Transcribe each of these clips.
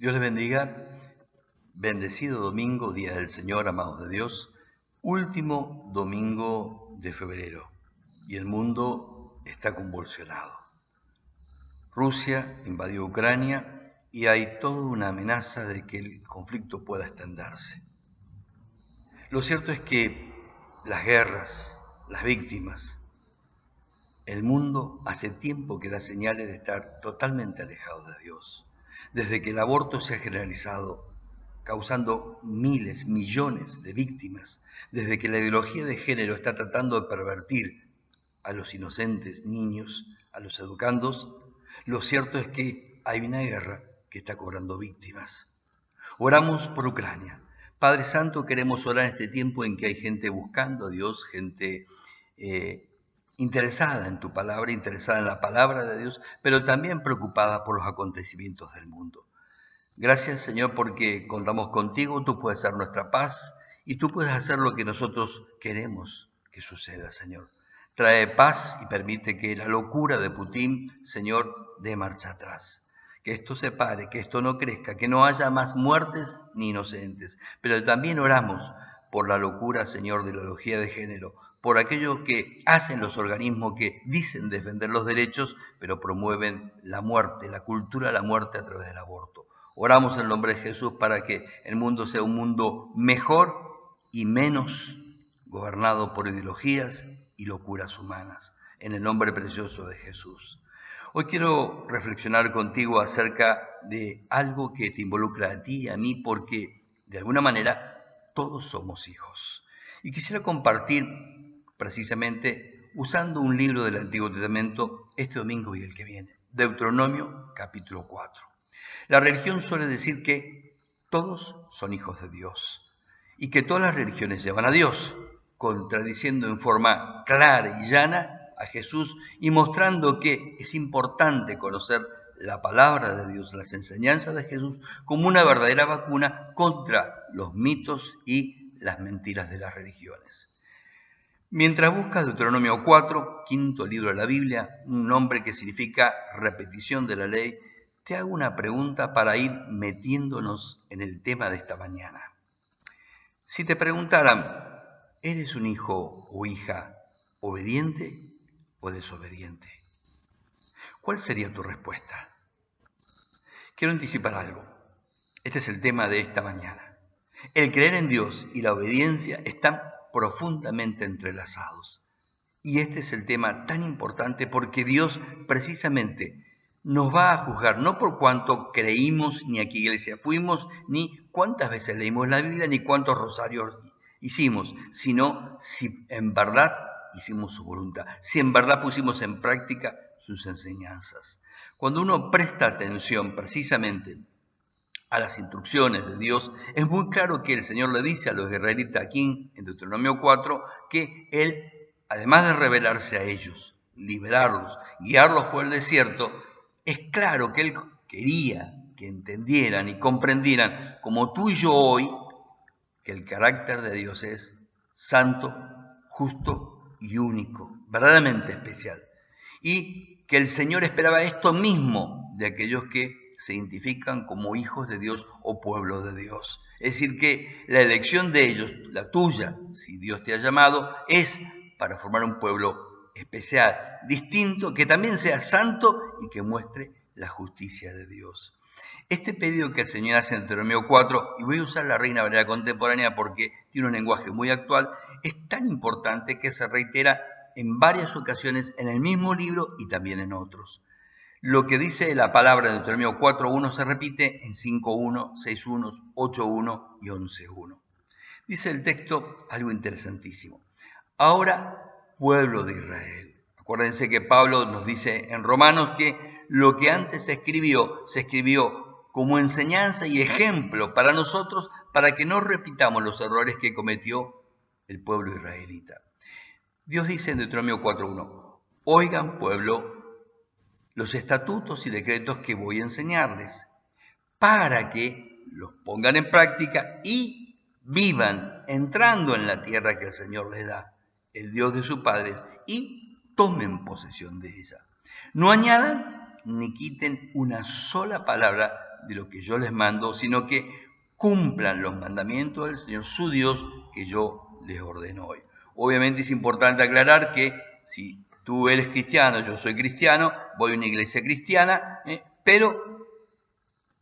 Dios les bendiga. Bendecido domingo, Día del Señor, amados de Dios. Último domingo de febrero y el mundo está convulsionado. Rusia invadió Ucrania y hay toda una amenaza de que el conflicto pueda extenderse. Lo cierto es que las guerras, las víctimas, el mundo hace tiempo que da señales de estar totalmente alejado de Dios. Desde que el aborto se ha generalizado, causando miles, millones de víctimas, desde que la ideología de género está tratando de pervertir a los inocentes niños, a los educandos, lo cierto es que hay una guerra que está cobrando víctimas. Oramos por Ucrania. Padre Santo, queremos orar en este tiempo en que hay gente buscando a Dios, gente interesada en tu palabra, interesada en la palabra de Dios, pero también preocupada por los acontecimientos del mundo. Gracias, Señor, porque contamos contigo, tú puedes ser nuestra paz y tú puedes hacer lo que nosotros queremos que suceda, Señor. Trae paz y permite que la locura de Putin, Señor, dé marcha atrás. Que esto se pare, que esto no crezca, que no haya más muertes ni inocentes. Pero también oramos por la locura, Señor, de la ideología de género, por aquellos que hacen los organismos que dicen defender los derechos, pero promueven la muerte, la cultura de la muerte a través del aborto. Oramos en el nombre de Jesús para que el mundo sea un mundo mejor y menos gobernado por ideologías y locuras humanas. En el nombre precioso de Jesús. Hoy quiero reflexionar contigo acerca de algo que te involucra a ti y a mí, porque de alguna manera todos somos hijos. Y quisiera compartir precisamente usando un libro del Antiguo Testamento este domingo y el que viene. Deuteronomio capítulo 4. La religión suele decir que todos son hijos de Dios y que todas las religiones llevan a Dios, contradiciendo en forma clara y llana a Jesús y mostrando que es importante conocer la palabra de Dios, las enseñanzas de Jesús, como una verdadera vacuna contra los mitos y las mentiras de las religiones. Mientras buscas Deuteronomio 4, quinto libro de la Biblia, un nombre que significa repetición de la ley, te hago una pregunta para ir metiéndonos en el tema de esta mañana. Si te preguntaran, ¿eres un hijo o hija obediente o desobediente? ¿Cuál sería tu respuesta? Quiero anticipar algo. Este es el tema de esta mañana. El creer en Dios y la obediencia están profundamente entrelazados. Y este es el tema tan importante porque Dios precisamente nos va a juzgar no por cuánto creímos, ni a qué iglesia fuimos, ni cuántas veces leímos la Biblia, ni cuántos rosarios hicimos, sino si en verdad hicimos su voluntad, si en verdad pusimos en práctica sus enseñanzas. Cuando uno presta atención precisamente a las instrucciones de Dios, es muy claro que el Señor le dice a los israelitas aquí en Deuteronomio 4 que Él, además de revelarse a ellos, liberarlos, guiarlos por el desierto, es claro que Él quería que entendieran y comprendieran, como tú y yo hoy, que el carácter de Dios es santo, justo y único, verdaderamente especial. Y que el Señor esperaba esto mismo de aquellos que se identifican como hijos de Dios o pueblo de Dios. Es decir, que la elección de ellos, la tuya, si Dios te ha llamado, es para formar un pueblo especial, distinto, que también sea santo y que muestre la justicia de Dios. Este pedido que el Señor hace en Deuteronomio 4, y voy a usar la Reina Valera contemporánea porque tiene un lenguaje muy actual, es tan importante que se reitera en varias ocasiones en el mismo libro y también en otros. Lo que dice la palabra de Deuteronomio 4.1 se repite en 5.1, 6.1, 8.1 y 11.1. Dice el texto algo interesantísimo. Ahora, pueblo de Israel. Acuérdense que Pablo nos dice en Romanos que lo que antes se escribió como enseñanza y ejemplo para nosotros, para que no repitamos los errores que cometió el pueblo israelita. Dios dice en Deuteronomio 4.1, oigan pueblo, los estatutos y decretos que voy a enseñarles, para que los pongan en práctica y vivan entrando en la tierra que el Señor les da, el Dios de sus padres, y tomen posesión de ella. No añadan ni quiten una sola palabra de lo que yo les mando, sino que cumplan los mandamientos del Señor su Dios que yo les ordeno hoy. Obviamente es importante aclarar que si tú eres cristiano, yo soy cristiano, voy a una iglesia cristiana, pero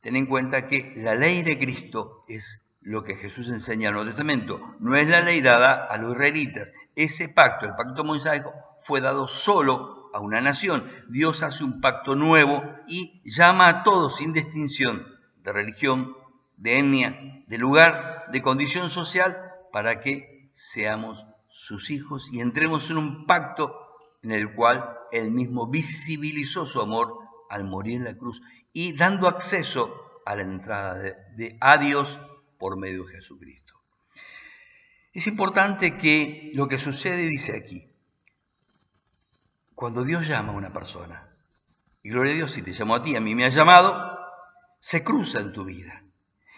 ten en cuenta que la ley de Cristo es lo que Jesús enseña en el Nuevo Testamento, no es la ley dada a los israelitas. Ese pacto, el pacto mosaico, fue dado solo a una nación. Dios hace un pacto nuevo y llama a todos sin distinción de religión, de etnia, de lugar, de condición social, para que seamos sus hijos y entremos en un pacto en el cual Él mismo visibilizó su amor al morir en la cruz y dando acceso a la entrada a Dios por medio de Jesucristo. Es importante que lo que sucede, dice aquí, cuando Dios llama a una persona, y gloria a Dios, si te llamó a ti, a mí me ha llamado, se cruza en tu vida.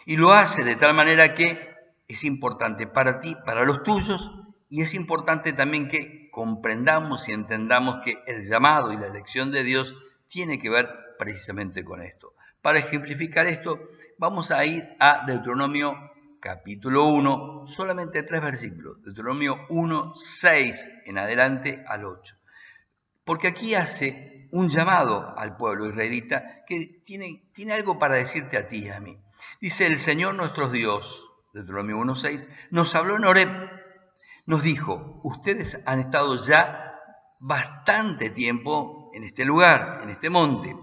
Y lo hace de tal manera que es importante para ti, para los tuyos, y es importante también que comprendamos y entendamos que el llamado y la elección de Dios tiene que ver precisamente con esto. Para ejemplificar esto, vamos a ir a Deuteronomio capítulo 1, solamente 3 versículos, Deuteronomio 1, 6 en adelante al 8. Porque aquí hace un llamado al pueblo israelita que tiene algo para decirte a ti y a mí. Dice, el Señor nuestro Dios, Deuteronomio 1, 6, nos habló en Horeb, nos dijo, ustedes han estado ya bastante tiempo en este lugar, en este monte.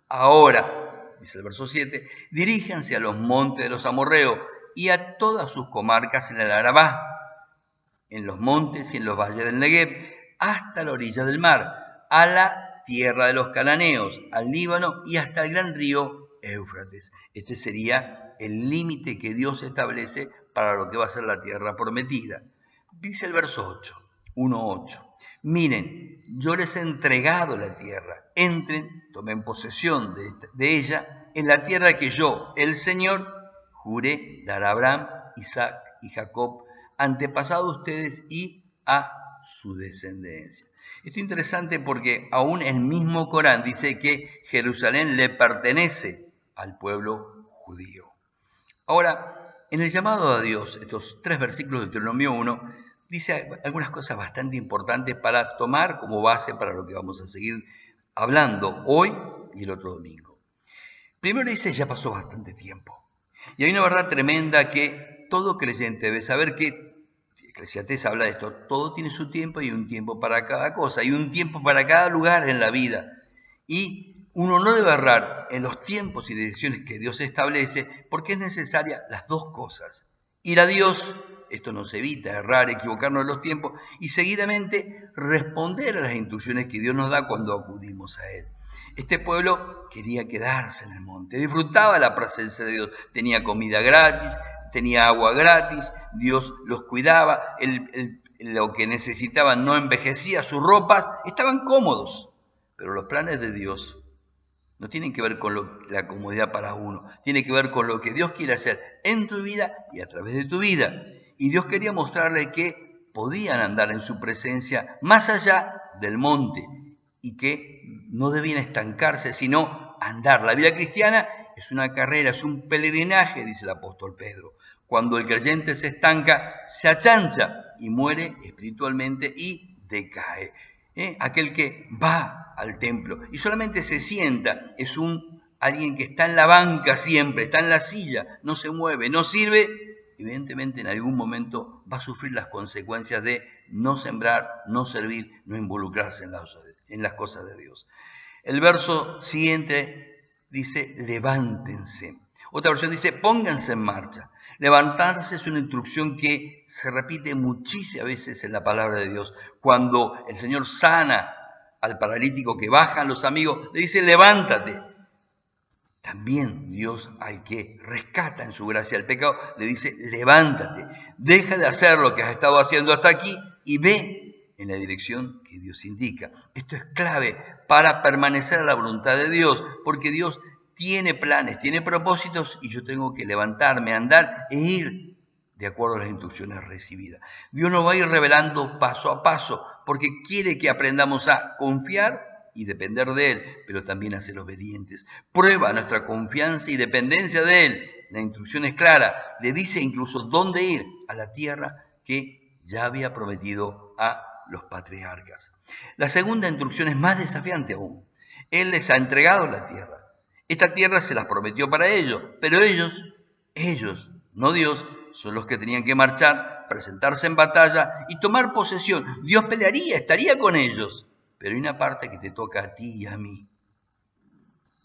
Ahora, dice el verso 7, diríjanse a los montes de los amorreos y a todas sus comarcas en el Arabá, en los montes y en los valles del Negev, hasta la orilla del mar, a la tierra de los cananeos, al Líbano y hasta el gran río Éufrates. Este sería el límite que Dios establece para lo que va a ser la tierra prometida. Dice el verso 8, 1:8. Miren, yo les he entregado la tierra. Entren, tomen posesión de ella, en la tierra que yo, el Señor, juré dar a Abraham, Isaac y Jacob, antepasados de ustedes y a su descendencia. Esto es interesante porque aún el mismo Corán dice que Jerusalén le pertenece al pueblo judío. Ahora, en el llamado a Dios, estos 3 versículos de Deuteronomio 1, dice algunas cosas bastante importantes para tomar como base para lo que vamos a seguir hablando hoy y el otro domingo. Primero dice, ya pasó bastante tiempo. Y hay una verdad tremenda que todo creyente debe saber que, Eclesiastés habla de esto, todo tiene su tiempo y un tiempo para cada cosa, hay un tiempo para cada lugar en la vida. Y uno no debe errar en los tiempos y decisiones que Dios establece porque es necesaria las dos cosas. Ir a Dios, esto nos evita errar, equivocarnos en los tiempos, y seguidamente responder a las instrucciones que Dios nos da cuando acudimos a Él. Este pueblo quería quedarse en el monte, disfrutaba la presencia de Dios, tenía comida gratis, tenía agua gratis, Dios los cuidaba, lo que necesitaban no envejecía, sus ropas estaban cómodos. Pero los planes de Dios no tienen que ver con la comodidad para uno, tiene que ver con lo que Dios quiere hacer en tu vida y a través de tu vida. Y Dios quería mostrarle que podían andar en su presencia más allá del monte y que no debían estancarse, sino andar. La vida cristiana es una carrera, es un peregrinaje, dice el apóstol Pedro. Cuando el creyente se estanca, se achancha y muere espiritualmente y decae. Aquel que va al templo y solamente se sienta es alguien que está en la banca siempre, está en la silla, no se mueve, no sirve, evidentemente en algún momento va a sufrir las consecuencias de no sembrar, no servir, no involucrarse en las cosas de Dios. El verso siguiente dice, levántense. Otra versión dice, pónganse en marcha. Levantarse es una instrucción que se repite muchísimas veces en la palabra de Dios. Cuando el Señor sana al paralítico que bajan los amigos, le dice, levántate. También Dios al que rescata en su gracia el pecado, le dice, levántate. Deja de hacer lo que has estado haciendo hasta aquí y ve en la dirección que Dios indica. Esto es clave para permanecer a la voluntad de Dios, porque Dios tiene planes, tiene propósitos y yo tengo que levantarme, andar e ir de acuerdo a las instrucciones recibidas. Dios nos va a ir revelando paso a paso porque quiere que aprendamos a confiar y depender de Él, pero también a ser obedientes. Prueba nuestra confianza y dependencia de Él. La instrucción es clara, le dice incluso dónde ir, a la tierra que ya había prometido a los patriarcas. La segunda instrucción es más desafiante aún. Él les ha entregado la tierra. Esta tierra se las prometió para ellos, pero ellos, no Dios, son los que tenían que marchar, presentarse en batalla y tomar posesión. Dios pelearía, estaría con ellos, pero hay una parte que te toca a ti y a mí.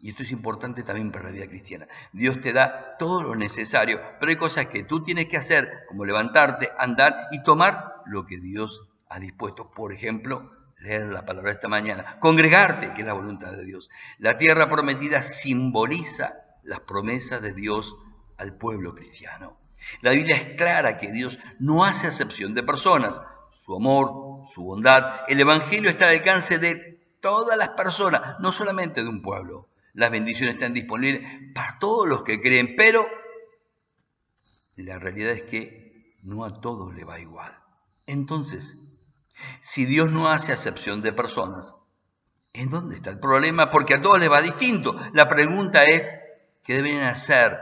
Y esto es importante también para la vida cristiana. Dios te da todo lo necesario, pero hay cosas que tú tienes que hacer, como levantarte, andar y tomar lo que Dios ha dispuesto. Por ejemplo, leer la palabra esta mañana, congregarte, que es la voluntad de Dios. La tierra prometida simboliza las promesas de Dios al pueblo cristiano. La Biblia es clara que Dios no hace acepción de personas. Su amor, su bondad, el Evangelio está al alcance de todas las personas, no solamente de un pueblo. Las bendiciones están disponibles para todos los que creen, pero la realidad es que no a todos le va igual. Entonces, si Dios no hace acepción de personas, ¿en dónde está el problema? Porque a todos les va distinto. La pregunta es, ¿qué deben hacer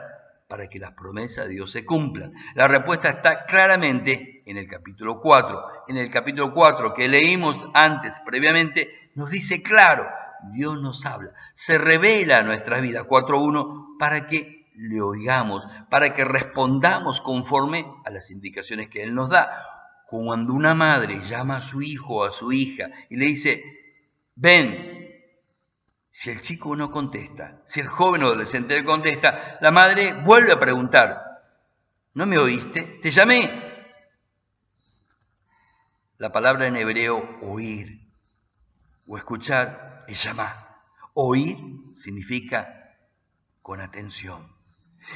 para que las promesas de Dios se cumplan? La respuesta está claramente en el capítulo 4. En el capítulo 4 que leímos antes, previamente, nos dice claro, Dios nos habla, se revela a nuestras vidas, 4.1, para que le oigamos, para que respondamos conforme a las indicaciones que Él nos da. Cuando una madre llama a su hijo o a su hija y le dice, ven, si el chico no contesta, si el joven o adolescente no contesta, la madre vuelve a preguntar, ¿no me oíste? ¿Te llamé? La palabra en hebreo oír o escuchar es llamar. Oír significa con atención.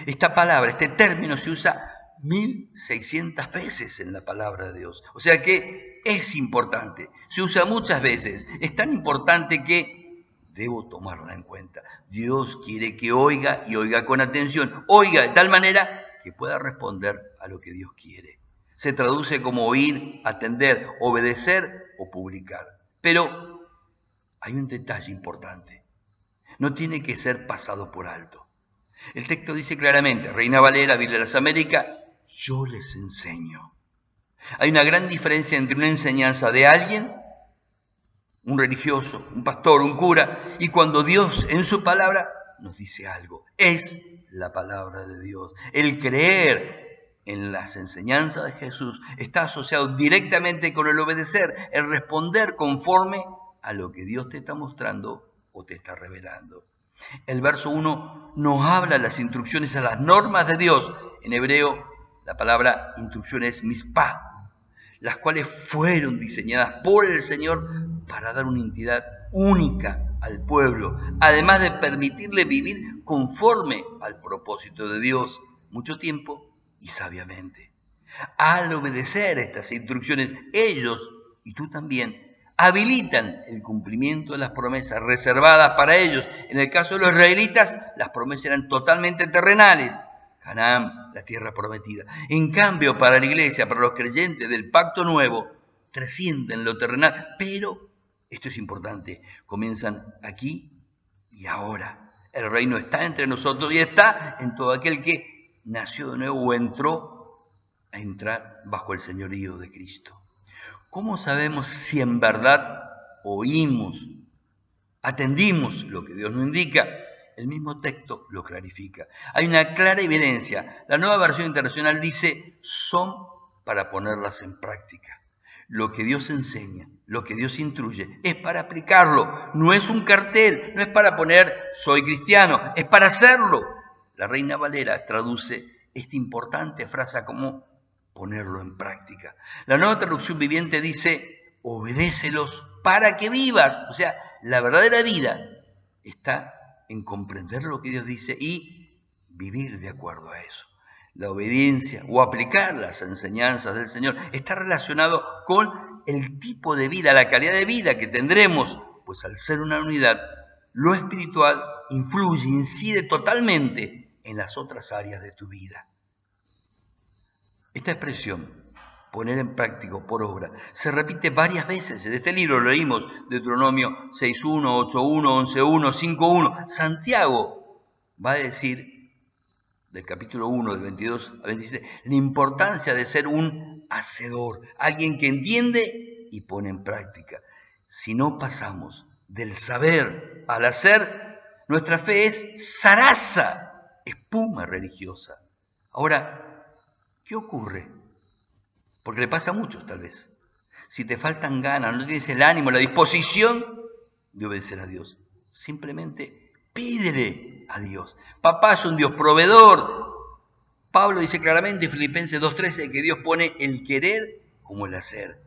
Esta palabra, este término se usa 1600 veces en la palabra de Dios. O sea que es importante, se usa muchas veces. Es tan importante que debo tomarla en cuenta. Dios quiere que oiga y oiga con atención. Oiga de tal manera que pueda responder a lo que Dios quiere. Se traduce como oír, atender, obedecer o publicar. Pero hay un detalle importante. No tiene que ser pasado por alto. El texto dice claramente, Reina Valera, Biblia de las Américas, yo les enseño. Hay una gran diferencia entre una enseñanza de alguien, un religioso, un pastor, un cura, y cuando Dios en su palabra nos dice algo. Es la palabra de Dios. El creer en las enseñanzas de Jesús está asociado directamente con el obedecer, el responder conforme a lo que Dios te está mostrando o te está revelando. El verso 1 nos habla de las instrucciones a las normas de Dios. En hebreo, la palabra instrucción es mispah, las cuales fueron diseñadas por el Señor para dar una identidad única al pueblo, además de permitirle vivir conforme al propósito de Dios, mucho tiempo y sabiamente. Al obedecer estas instrucciones, ellos, y tú también, habilitan el cumplimiento de las promesas reservadas para ellos. En el caso de los israelitas, las promesas eran totalmente terrenales. Canaán, la tierra prometida. En cambio, para la iglesia, para los creyentes del pacto nuevo, trascienden lo terrenal, pero, esto es importante, comienzan aquí y ahora. El reino está entre nosotros y está en todo aquel que nació de nuevo o entró a entrar bajo el señorío de Cristo. ¿Cómo sabemos si en verdad oímos, atendimos lo que Dios nos indica? El mismo texto lo clarifica. Hay una clara evidencia. La Nueva Versión Internacional dice, son para ponerlas en práctica. Lo que Dios enseña, lo que Dios instruye, es para aplicarlo. No es un cartel, no es para poner soy cristiano, es para hacerlo. La Reina Valera traduce esta importante frase como ponerlo en práctica. La Nueva Traducción Viviente dice, obedécelos para que vivas. O sea, la verdadera vida está en comprender lo que Dios dice y vivir de acuerdo a eso. La obediencia o aplicar las enseñanzas del Señor está relacionado con el tipo de vida, la calidad de vida que tendremos, pues al ser una unidad, lo espiritual influye, incide totalmente en las otras áreas de tu vida. Esta expresión, poner en práctica por obra. Se repite varias veces. En este libro lo leímos, Deuteronomio 6.1, 8.1, 11.1, 5.1. Santiago va a decir, del capítulo 1, del 22 al 27, la importancia de ser un hacedor, alguien que entiende y pone en práctica. Si no pasamos del saber al hacer, nuestra fe es zaraza, espuma religiosa. Ahora, ¿qué ocurre? Porque le pasa a muchos tal vez. Si te faltan ganas, no tienes el ánimo, la disposición de obedecer a Dios, simplemente pídele a Dios. Papá es un Dios proveedor. Pablo dice claramente en Filipenses 2.13 que Dios pone el querer como el hacer.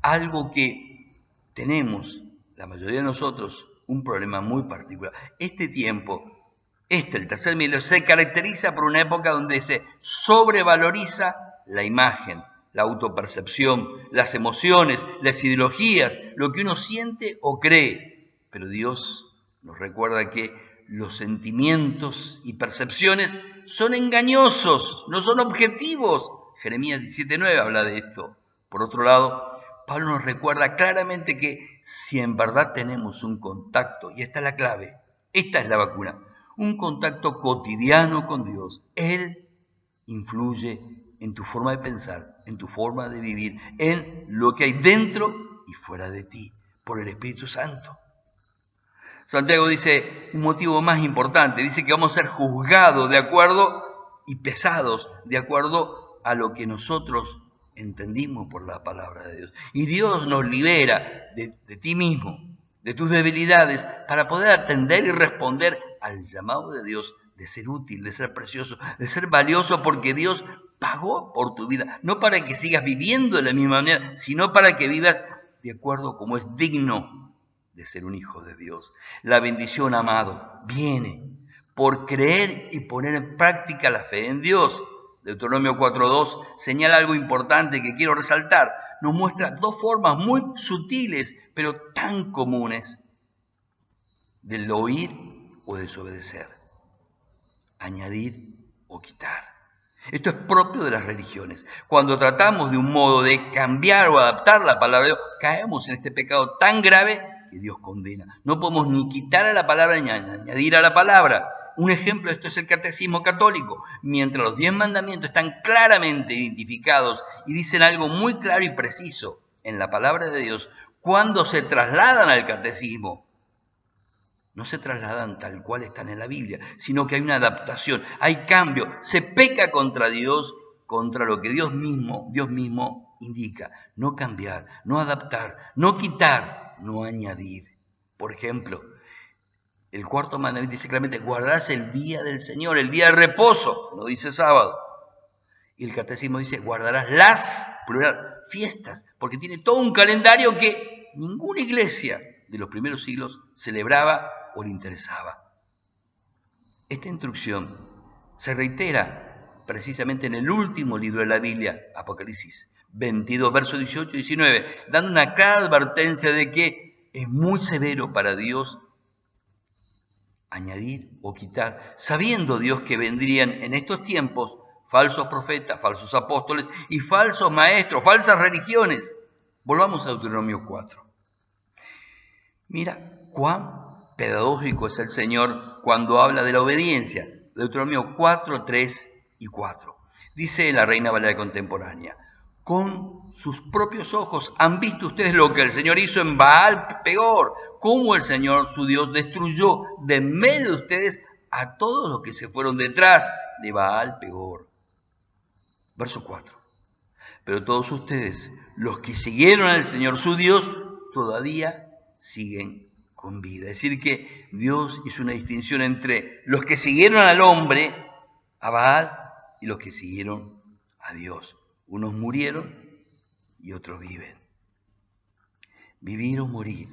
Algo que tenemos, la mayoría de nosotros, un problema muy particular. Este tiempo, el tercer milenio, se caracteriza por una época donde se sobrevaloriza la imagen, la autopercepción, las emociones, las ideologías, lo que uno siente o cree. Pero Dios nos recuerda que los sentimientos y percepciones son engañosos, no son objetivos. Jeremías 17.9 habla de esto. Por otro lado, Pablo nos recuerda claramente que si en verdad tenemos un contacto, y esta es la clave, esta es la vacuna, un contacto cotidiano con Dios, Él influye en tu forma de pensar, en tu forma de vivir, en lo que hay dentro y fuera de ti, por el Espíritu Santo. Santiago dice un motivo más importante, dice que vamos a ser juzgados de acuerdo y pesados de acuerdo a lo que nosotros entendimos por la palabra de Dios. Y Dios nos libera de ti mismo, de tus debilidades, para poder atender y responder al llamado de Dios de ser útil, de ser precioso, de ser valioso, porque Dios pagó por tu vida, no para que sigas viviendo de la misma manera, sino para que vivas de acuerdo como es digno de ser un hijo de Dios. La bendición, amado, viene por creer y poner en práctica la fe en Dios. Deuteronomio 4.2 señala algo importante que quiero resaltar. Nos muestra dos formas muy sutiles, pero tan comunes, del oír o desobedecer. Añadir o quitar. Esto es propio de las religiones. Cuando tratamos de un modo de cambiar o adaptar la palabra de Dios, caemos en este pecado tan grave que Dios condena. No podemos ni quitar a la palabra ni añadir a la palabra. Un ejemplo de esto es el catecismo católico. Mientras los 10 mandamientos están claramente identificados y dicen algo muy claro y preciso en la palabra de Dios, cuando se trasladan al catecismo, no se trasladan tal cual están en la Biblia, sino que hay una adaptación, hay cambio. Se peca contra Dios, contra lo que Dios mismo indica. No cambiar, no adaptar, no quitar, no añadir. Por ejemplo, el cuarto mandamiento dice claramente, guardarás el día del Señor, el día de reposo, no dice sábado. Y el catecismo dice, guardarás las, plural, fiestas, porque tiene todo un calendario que ninguna iglesia de los primeros siglos celebraba o le interesaba. Esta instrucción se reitera precisamente en el último libro de la Biblia, Apocalipsis 22, versos 18 y 19, dando una clara advertencia de que es muy severo para Dios añadir o quitar, sabiendo Dios que vendrían en estos tiempos falsos profetas, falsos apóstoles y falsos maestros, falsas religiones. Volvamos a Deuteronomio 4. Mira cuán pedagógico es el Señor cuando habla de la obediencia. Deuteronomio 4, 3 y 4. Dice la Reina Valera contemporánea, con sus propios ojos han visto ustedes lo que el Señor hizo en Baal Peor, cómo el Señor su Dios destruyó de en medio de ustedes a todos los que se fueron detrás de Baal Peor. Verso 4. Pero todos ustedes, los que siguieron al Señor su Dios, todavía siguen con vida. Es decir, que Dios hizo una distinción entre los que siguieron al hombre, a Baal, y los que siguieron a Dios. Unos murieron y otros viven. Vivir o morir.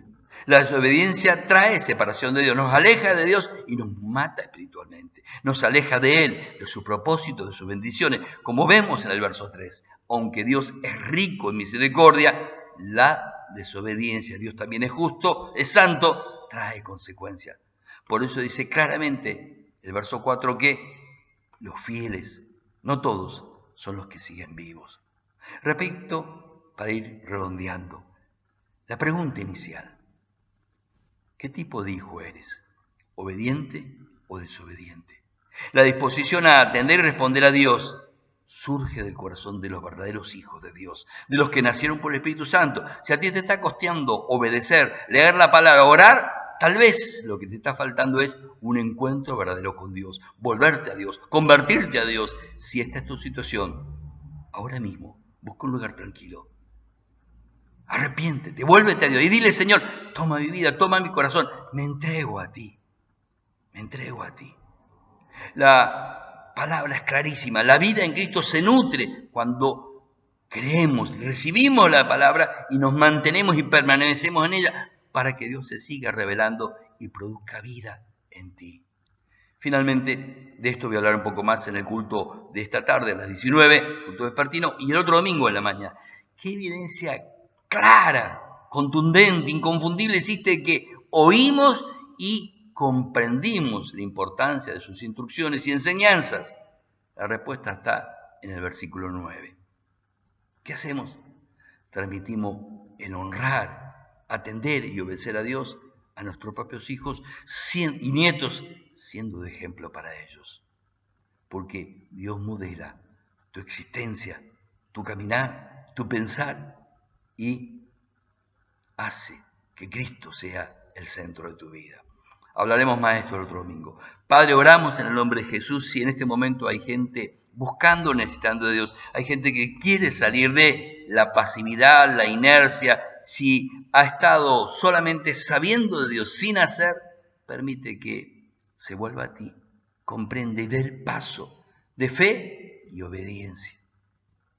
La desobediencia trae separación de Dios, nos aleja de Dios y nos mata espiritualmente. Nos aleja de Él, de su propósito, de sus bendiciones. Como vemos en el verso 3, aunque Dios es rico en misericordia, la desobediencia, Dios también es justo, es santo, trae consecuencias. Por eso dice claramente el verso 4 que los fieles, no todos, son los que siguen vivos. Repito, para ir redondeando, la pregunta inicial: ¿qué tipo de hijo eres? ¿Obediente o desobediente? La disposición a atender y responder a Dios surge del corazón de los verdaderos hijos de Dios, de los que nacieron por el Espíritu Santo. Si a ti te está costando obedecer, leer la palabra, orar, tal vez lo que te está faltando es un encuentro verdadero con Dios, volverte a Dios, convertirte a Dios. Si esta es tu situación, ahora mismo busca un lugar tranquilo. Arrepiéntete, vuélvete a Dios y dile: Señor, toma mi vida, toma mi corazón, me entrego a ti, me entrego a ti. La palabra es clarísima, la vida en Cristo se nutre cuando creemos, recibimos la palabra y nos mantenemos y permanecemos en ella para que Dios se siga revelando y produzca vida en ti. Finalmente, de esto voy a hablar un poco más en el culto de esta tarde, a las 19, culto vespertino, y el otro domingo en la mañana. ¿Qué evidencia clara, contundente, inconfundible existe que oímos y comprendimos la importancia de sus instrucciones y enseñanzas? La respuesta está en el versículo 9. ¿Qué hacemos? Transmitimos el honrar, atender y obedecer a Dios, a nuestros propios hijos y nietos, siendo de ejemplo para ellos. Porque Dios modela tu existencia, tu caminar, tu pensar y hace que Cristo sea el centro de tu vida. Hablaremos más de esto el otro domingo. Padre, oramos en el nombre de Jesús. Si en este momento hay gente buscando, necesitando de Dios, hay gente que quiere salir de la pasividad, la inercia, si ha estado solamente sabiendo de Dios sin hacer, permite que se vuelva a ti, comprende y dé el paso de fe y obediencia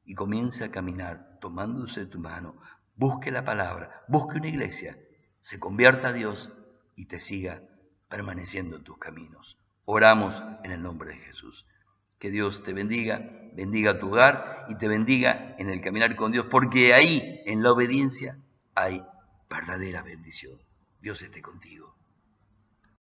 y comience a caminar tomándose de tu mano. Busque la palabra, busque una iglesia, se convierta a Dios y te siga permaneciendo en tus caminos. Oramos en el nombre de Jesús. Que Dios te bendiga, bendiga tu hogar y te bendiga en el caminar con Dios, porque ahí, en la obediencia, hay verdadera bendición. Dios esté contigo.